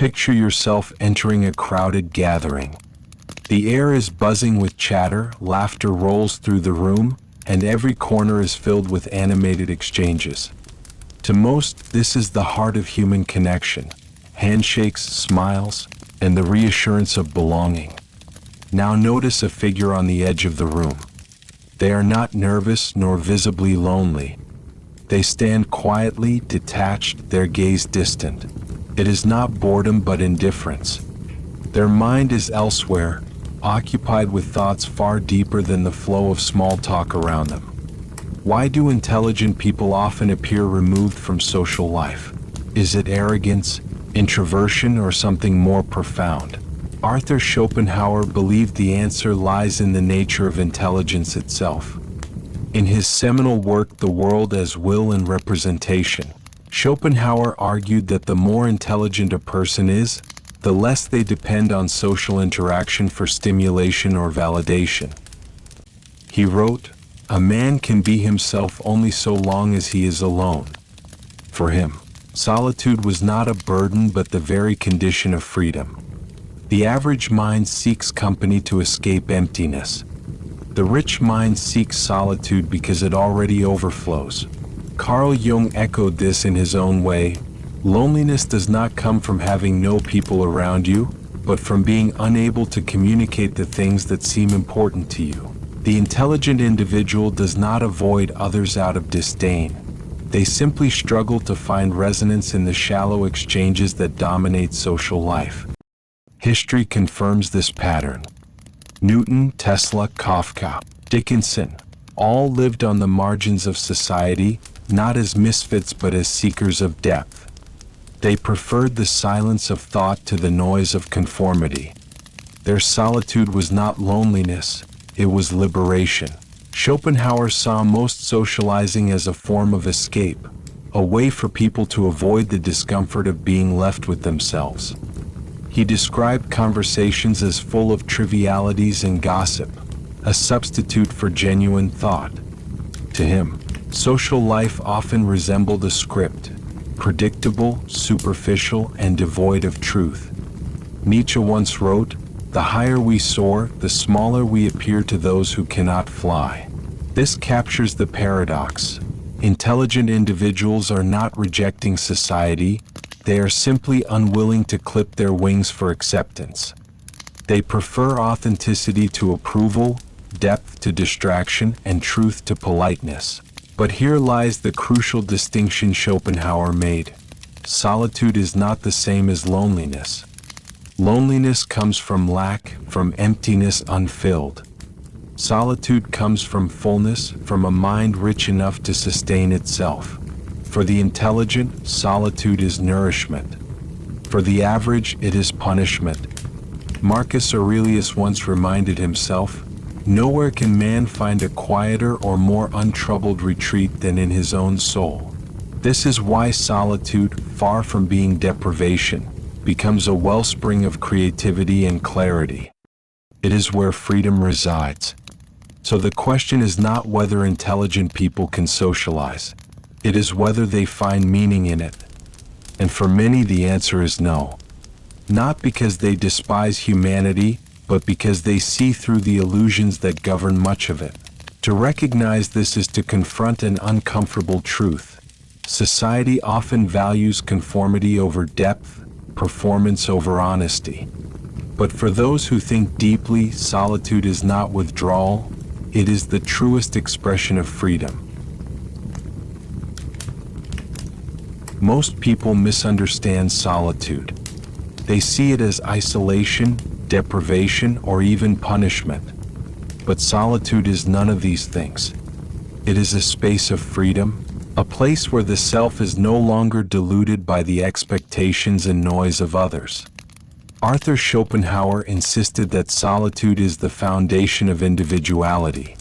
Picture yourself entering a crowded gathering. The air is buzzing with chatter, laughter rolls through the room, and every corner is filled with animated exchanges. To most, this is the heart of human connection: handshakes, smiles, and the reassurance of belonging. Now notice a figure on the edge of the room. They are not nervous nor visibly lonely. They stand quietly, detached, their gaze distant. It is not boredom but indifference. Their mind is elsewhere, occupied with thoughts far deeper than the flow of small talk around them. Why do intelligent people often appear removed from social life? Is it arrogance, introversion, or something more profound? Arthur Schopenhauer believed the answer lies in the nature of intelligence itself. In his seminal work, The World as Will and Representation, Schopenhauer argued that the more intelligent a person is, the less they depend on social interaction for stimulation or validation. He wrote, "A man can be himself only so long as he is alone." For him, solitude was not a burden but the very condition of freedom. The average mind seeks company to escape emptiness. The rich mind seeks solitude because it already overflows. Carl Jung echoed this in his own way. Loneliness does not come from having no people around you, but from being unable to communicate the things that seem important to you. The intelligent individual does not avoid others out of disdain. They simply struggle to find resonance in the shallow exchanges that dominate social life. History confirms this pattern. Newton, Tesla, Kafka, Dickinson, all lived on the margins of society, not as misfits but as seekers of depth. They preferred the silence of thought to the noise of conformity. Their solitude was not loneliness, it was liberation. Schopenhauer saw most socializing as a form of escape, a way for people to avoid the discomfort of being left with themselves. He described conversations as full of trivialities and gossip, a substitute for genuine thought. To him, social life often resembled a script, predictable, superficial, and devoid of truth. Nietzsche once wrote, "The higher we soar, the smaller we appear to those who cannot fly." This captures the paradox. Intelligent individuals are not rejecting society, they are simply unwilling to clip their wings for acceptance. They prefer authenticity to approval, depth to distraction, and truth to politeness. But here lies the crucial distinction Schopenhauer made. Solitude is not the same as loneliness. Loneliness comes from lack, from emptiness unfilled. Solitude comes from fullness, from a mind rich enough to sustain itself. For the intelligent, solitude is nourishment. For the average, it is punishment. Marcus Aurelius once reminded himself, "Nowhere can man find a quieter or more untroubled retreat than in his own soul." This is why solitude, far from being deprivation, becomes a wellspring of creativity and clarity. It is where freedom resides. So the question is not whether intelligent people can socialize. It is whether they find meaning in it. And for many the answer is no. Not because they despise humanity, but because they see through the illusions that govern much of it. To recognize this is to confront an uncomfortable truth. Society often values conformity over depth, performance over honesty. But for those who think deeply, solitude is not withdrawal, it is the truest expression of freedom. Most people misunderstand solitude. They see it as isolation, deprivation, or even punishment. But solitude is none of these things. It is a space of freedom, a place where the self is no longer deluded by the expectations and noise of others. Arthur Schopenhauer insisted that solitude is the foundation of individuality.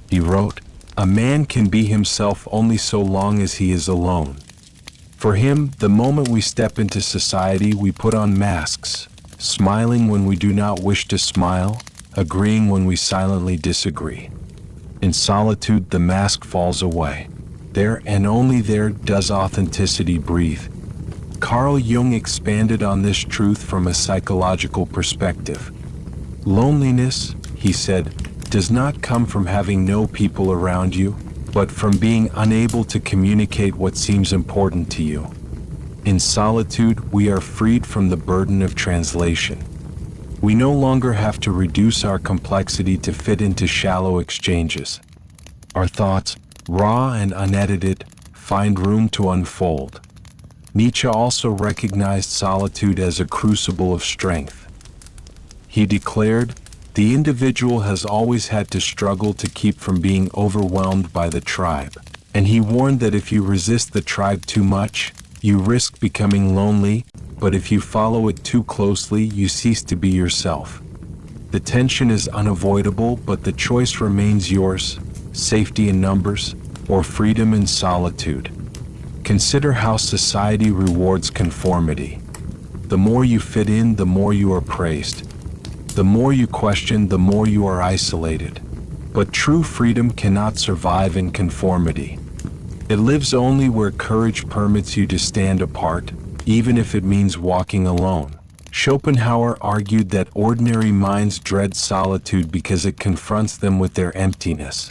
He wrote, "A man can be himself only so long as he is alone." For him, the moment we step into society, we put on masks, smiling when we do not wish to smile, agreeing when we silently disagree. In solitude, the mask falls away. There and only there does authenticity breathe. Carl Jung expanded on this truth from a psychological perspective. Loneliness, he said, does not come from having no people around you, but from being unable to communicate what seems important to you. In solitude, we are freed from the burden of translation. We no longer have to reduce our complexity to fit into shallow exchanges. Our thoughts, raw and unedited, find room to unfold. Nietzsche also recognized solitude as a crucible of strength. He declared, "The individual has always had to struggle to keep from being overwhelmed by the tribe." And he warned that if you resist the tribe too much, you risk becoming lonely, but if you follow it too closely, you cease to be yourself. The tension is unavoidable, but the choice remains yours: safety in numbers, or freedom in solitude. Consider how society rewards conformity. The more you fit in, the more you are praised. The more you question, the more you are isolated. But true freedom cannot survive in conformity. It lives only where courage permits you to stand apart, even if it means walking alone. Schopenhauer argued that ordinary minds dread solitude because it confronts them with their emptiness.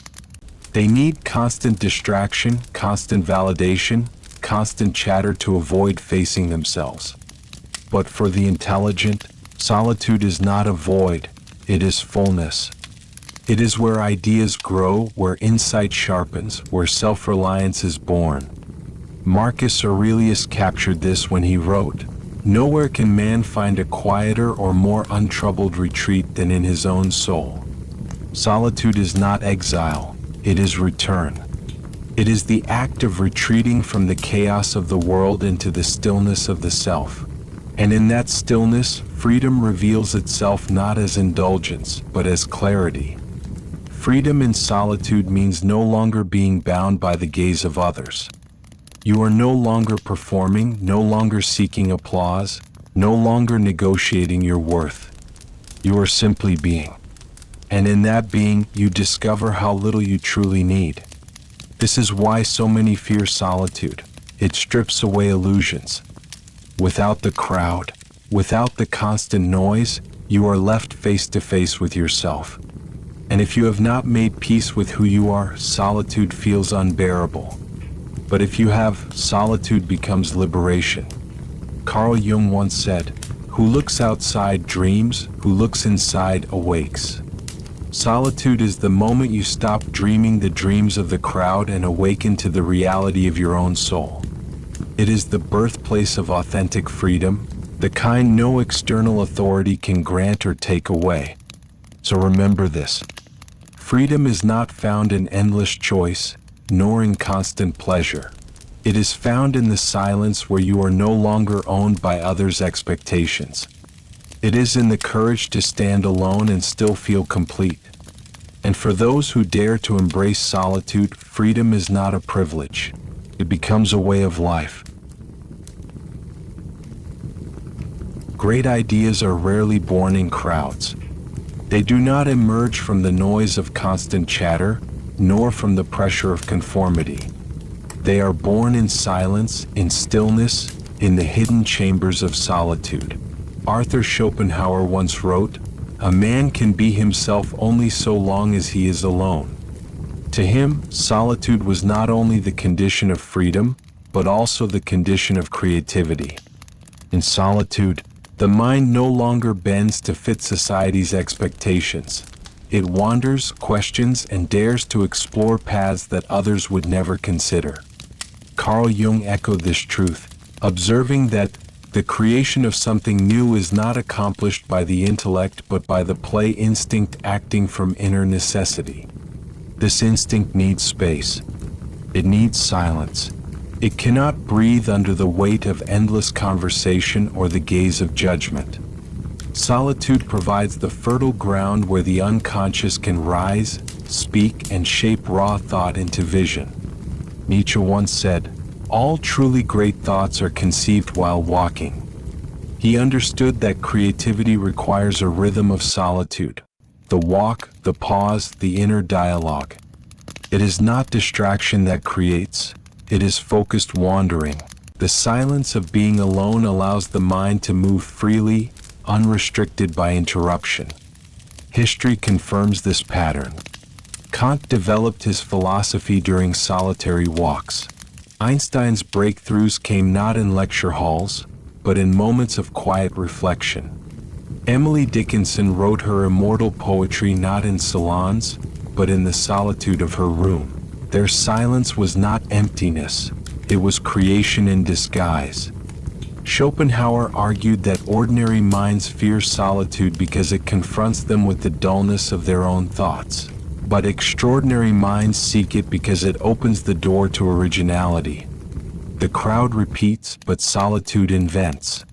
They need constant distraction, constant validation, constant chatter to avoid facing themselves. But for the intelligent, solitude is not a void, it is fullness. It is where ideas grow, where insight sharpens, where self-reliance is born. Marcus Aurelius captured this when he wrote, "Nowhere can man find a quieter or more untroubled retreat than in his own soul." Solitude is not exile, it is return. It is the act of retreating from the chaos of the world into the stillness of the self. And in that stillness, freedom reveals itself not as indulgence, but as clarity. Freedom in solitude means no longer being bound by the gaze of others. You are no longer performing, no longer seeking applause, no longer negotiating your worth. You are simply being. And in that being, you discover how little you truly need. This is why so many fear solitude. It strips away illusions. Without the crowd, without the constant noise, you are left face to face with yourself. And if you have not made peace with who you are, solitude feels unbearable. But if you have, solitude becomes liberation. Carl Jung once said, "Who looks outside dreams, who looks inside awakes." Solitude is the moment you stop dreaming the dreams of the crowd and awaken to the reality of your own soul. It is the birthplace of authentic freedom, the kind no external authority can grant or take away. So remember this. Freedom is not found in endless choice, nor in constant pleasure. It is found in the silence where you are no longer owned by others' expectations. It is in the courage to stand alone and still feel complete. And for those who dare to embrace solitude, freedom is not a privilege. It becomes a way of life. Great ideas are rarely born in crowds. They do not emerge from the noise of constant chatter, nor from the pressure of conformity. They are born in silence, in stillness, in the hidden chambers of solitude. Arthur Schopenhauer once wrote, "A man can be himself only so long as he is alone." To him, solitude was not only the condition of freedom, but also the condition of creativity. In solitude, the mind no longer bends to fit society's expectations. It wanders, questions, and dares to explore paths that others would never consider. Carl Jung echoed this truth, observing that the creation of something new is not accomplished by the intellect but by the play instinct acting from inner necessity. This instinct needs space. It needs silence. It cannot breathe under the weight of endless conversation or the gaze of judgment. Solitude provides the fertile ground where the unconscious can rise, speak, and shape raw thought into vision. Nietzsche once said, "All truly great thoughts are conceived while walking." He understood that creativity requires a rhythm of solitude. The walk, the pause, the inner dialogue. It is not distraction that creates, it is focused wandering. The silence of being alone allows the mind to move freely, unrestricted by interruption. History confirms this pattern. Kant developed his philosophy during solitary walks. Einstein's breakthroughs came not in lecture halls, but in moments of quiet reflection. Emily Dickinson wrote her immortal poetry not in salons, but in the solitude of her room. Their silence was not emptiness, it was creation in disguise. Schopenhauer argued that ordinary minds fear solitude because it confronts them with the dullness of their own thoughts. But extraordinary minds seek it because it opens the door to originality. The crowd repeats, but solitude invents.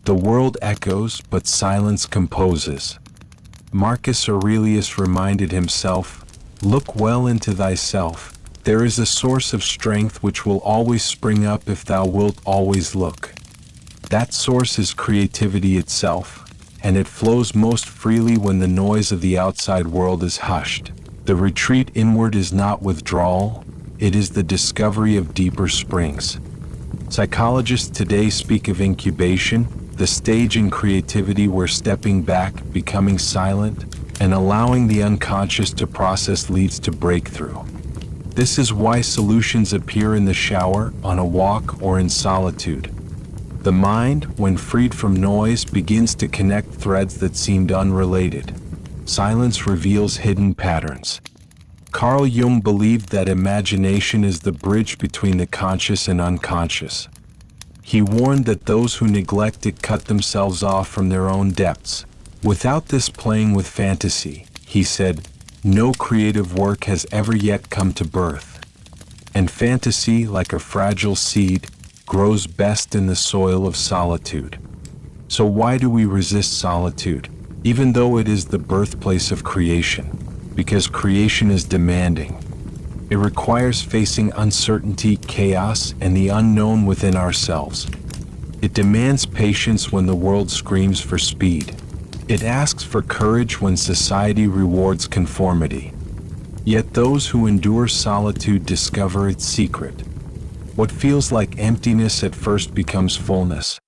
The world echoes, but silence composes. Marcus Aurelius reminded himself, "Look well into thyself. There is a source of strength which will always spring up if thou wilt always look." That source is creativity itself, and it flows most freely when the noise of the outside world is hushed. The retreat inward is not withdrawal, it is the discovery of deeper springs. Psychologists today speak of incubation, the stage in creativity where stepping back, becoming silent, and allowing the unconscious to process leads to breakthrough. This is why solutions appear in the shower, on a walk, or in solitude. The mind, when freed from noise, begins to connect threads that seemed unrelated. Silence reveals hidden patterns. Carl Jung believed that imagination is the bridge between the conscious and unconscious. He warned that those who neglect it cut themselves off from their own depths. Without this playing with fantasy, he said, no creative work has ever yet come to birth. And fantasy, like a fragile seed, grows best in the soil of solitude. So why do we resist solitude, even though it is the birthplace of creation? Because creation is demanding. It requires facing uncertainty, chaos, and the unknown within ourselves. It demands patience when the world screams for speed. It asks for courage when society rewards conformity. Yet those who endure solitude discover its secret. What feels like emptiness at first becomes fullness.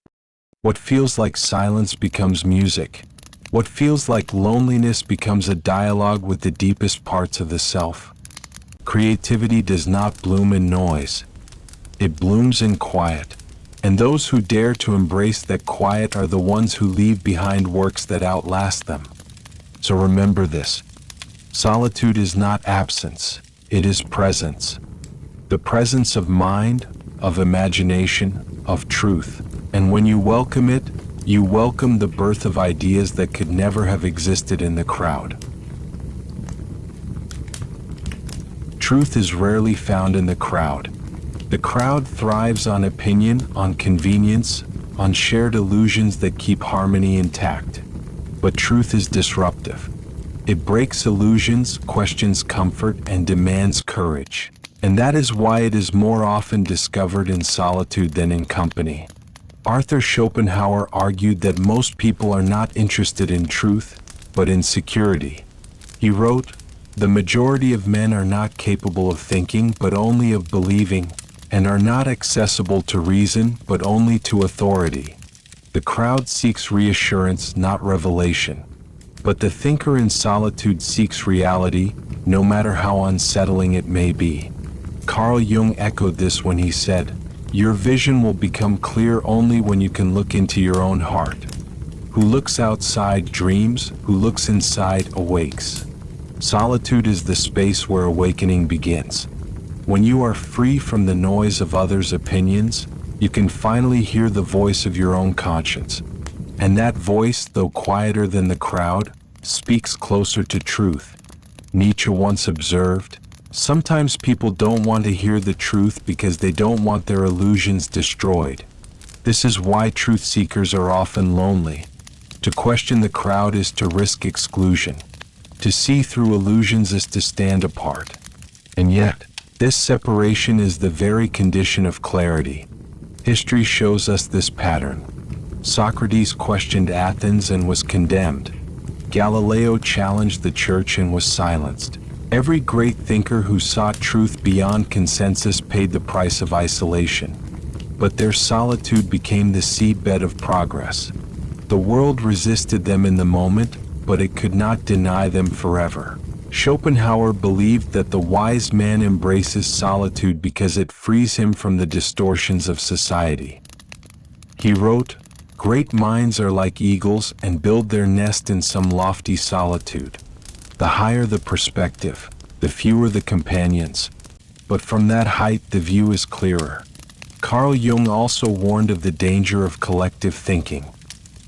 What feels like silence becomes music. What feels like loneliness becomes a dialogue with the deepest parts of the self. Creativity does not bloom in noise. It blooms in quiet. And those who dare to embrace that quiet are the ones who leave behind works that outlast them. So remember this. Solitude is not absence, it is presence. The presence of mind, of imagination, of truth. And when you welcome it, you welcome the birth of ideas that could never have existed in the crowd. Truth is rarely found in the crowd. The crowd thrives on opinion, on convenience, on shared illusions that keep harmony intact. But truth is disruptive. It breaks illusions, questions comfort, and demands courage. And that is why it is more often discovered in solitude than in company. Arthur Schopenhauer argued that most people are not interested in truth, but in security. He wrote, "The majority of men are not capable of thinking, but only of believing, and are not accessible to reason, but only to authority." The crowd seeks reassurance, not revelation. But the thinker in solitude seeks reality, no matter how unsettling it may be. Carl Jung echoed this when he said, "Your vision will become clear only when you can look into your own heart. Who looks outside dreams, who looks inside awakes." Solitude is the space where awakening begins. When you are free from the noise of others' opinions, you can finally hear the voice of your own conscience. And that voice, though quieter than the crowd, speaks closer to truth. Nietzsche once observed, "Sometimes people don't want to hear the truth because they don't want their illusions destroyed." This is why truth seekers are often lonely. To question the crowd is to risk exclusion. To see through illusions is to stand apart. And yet, this separation is the very condition of clarity. History shows us this pattern. Socrates questioned Athens and was condemned. Galileo challenged the church and was silenced. Every great thinker who sought truth beyond consensus paid the price of isolation. but their solitude became the seedbed of progress. The world resisted them in the moment, but it could not deny them forever. Schopenhauer believed that the wise man embraces solitude because it frees him from the distortions of society. He wrote, "Great minds are like eagles and build their nest in some lofty solitude. The higher the perspective, the fewer the companions, but from that height the view is clearer." Carl Jung also warned of the danger of collective thinking.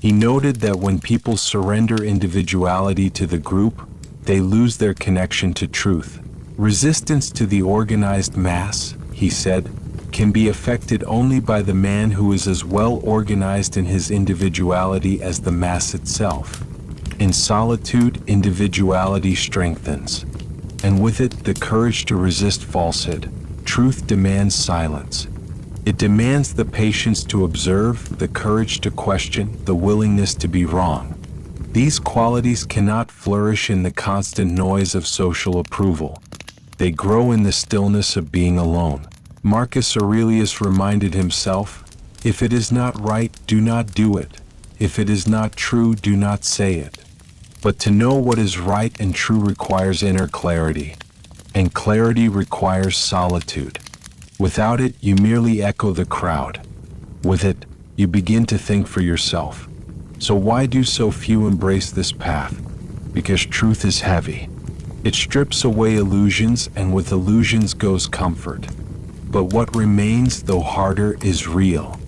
He noted that when people surrender individuality to the group, they lose their connection to truth. Resistance to the organized mass, he said, can be affected only by the man who is as well organized in his individuality as the mass itself. In solitude, individuality strengthens, and with it the courage to resist falsehood. Truth demands silence. It demands the patience to observe, the courage to question, the willingness to be wrong. These qualities cannot flourish in the constant noise of social approval. They grow in the stillness of being alone. Marcus Aurelius reminded himself, "If it is not right, do not do it. If it is not true, do not say it." But to know what is right and true requires inner clarity, and clarity requires solitude. Without it, you merely echo the crowd. With it, you begin to think for yourself. So why do so few embrace this path? Because truth is heavy. It strips away illusions, and with illusions goes comfort. But what remains, though harder, is real.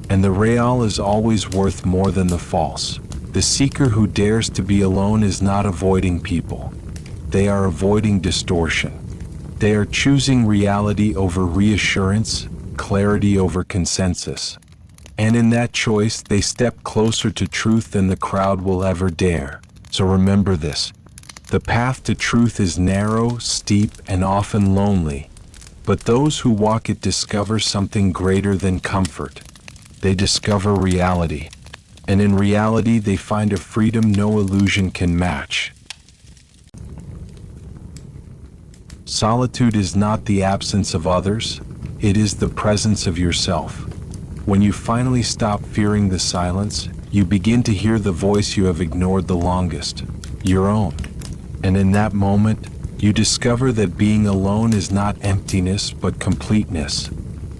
And the real is always worth more than the false. The seeker who dares to be alone is not avoiding people. They are avoiding distortion. They are choosing reality over reassurance, clarity over consensus. And in that choice, they step closer to truth than the crowd will ever dare. So remember this. The path to truth is narrow, steep, and often lonely. But those who walk it discover something greater than comfort. They discover reality. And in reality, they find a freedom no illusion can match. Solitude is not the absence of others, it is the presence of yourself. When you finally stop fearing the silence, you begin to hear the voice you have ignored the longest, your own. And in that moment, you discover that being alone is not emptiness but completeness.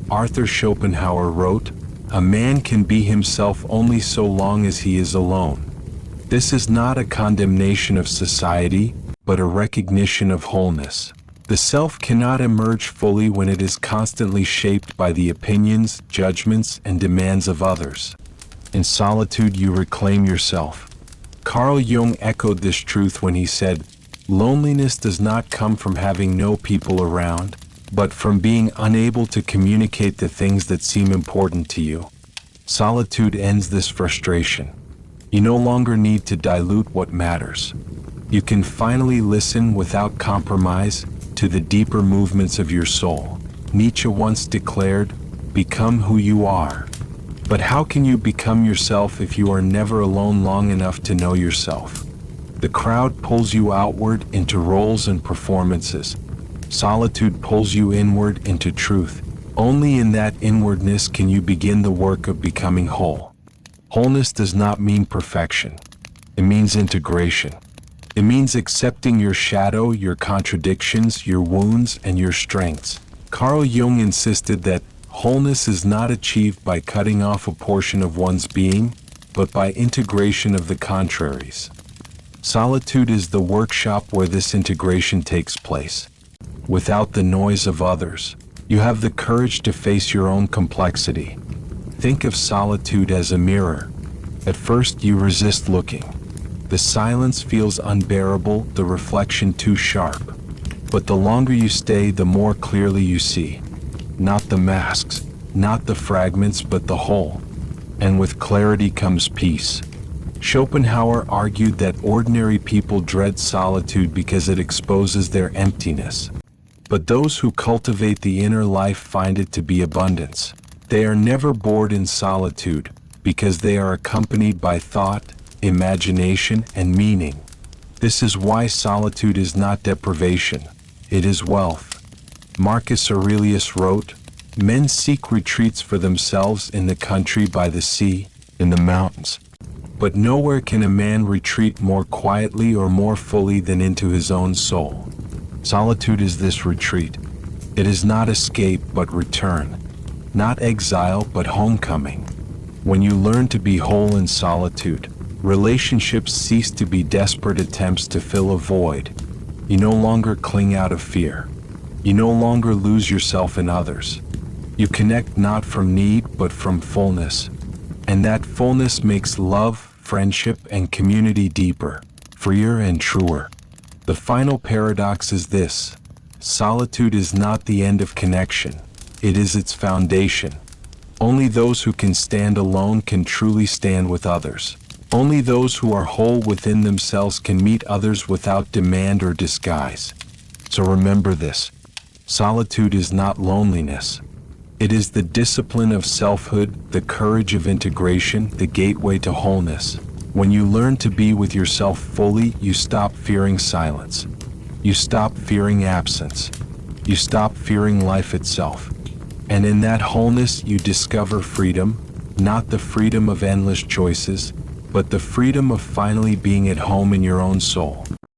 Arthur Schopenhauer wrote, "A man can be himself only so long as he is alone." This is not a condemnation of society, but a recognition of wholeness. The self cannot emerge fully when it is constantly shaped by the opinions, judgments, and demands of others. In solitude, you reclaim yourself. Carl Jung echoed this truth when he said, "Loneliness does not come from having no people around, but from being unable to communicate the things that seem important to you." Solitude ends this frustration. You no longer need to dilute what matters. You can finally listen without compromise to the deeper movements of your soul. Nietzsche once declared, "Become who you are." But how can you become yourself if you are never alone long enough to know yourself? The crowd pulls you outward into roles and performances. Solitude pulls you inward into truth. Only in that inwardness can you begin the work of becoming whole. Wholeness does not mean perfection. It means integration. It means accepting your shadow, your contradictions, your wounds, and your strengths. Carl Jung insisted that wholeness is not achieved by cutting off a portion of one's being, but by integration of the contraries. Solitude is the workshop where this integration takes place. Without the noise of others, you have the courage to face your own complexity. Think of solitude as a mirror. At first you resist looking. The silence feels unbearable, the reflection too sharp. But the longer you stay, the more clearly you see. Not the masks, not the fragments, but the whole. And with clarity comes peace. Schopenhauer argued that ordinary people dread solitude because it exposes their emptiness. But those who cultivate the inner life find it to be abundance. They are never bored in solitude, because they are accompanied by thought, imagination, and meaning. This is why solitude is not deprivation, it is wealth. Marcus Aurelius wrote, Men seek retreats for themselves in the country by the sea, in the mountains. But nowhere can a man retreat more quietly or more fully than into his own soul. Solitude is this retreat. It is not escape but return, not exile but homecoming. When you learn to be whole in solitude, relationships cease to be desperate attempts to fill a void. You no longer cling out of fear. You no longer lose yourself in others. You connect not from need but from fullness. And that fullness makes love, friendship, and community deeper, freer, and truer. The final paradox is this: solitude is not the end of connection, it is its foundation. Only those who can stand alone can truly stand with others. Only those who are whole within themselves can meet others without demand or disguise. So remember this: solitude is not loneliness. It is the discipline of selfhood, the courage of integration, the gateway to wholeness. When you learn to be with yourself fully, you stop fearing silence. You stop fearing absence. You stop fearing life itself. And in that wholeness, you discover freedom, not the freedom of endless choices, but the freedom of finally being at home in your own soul.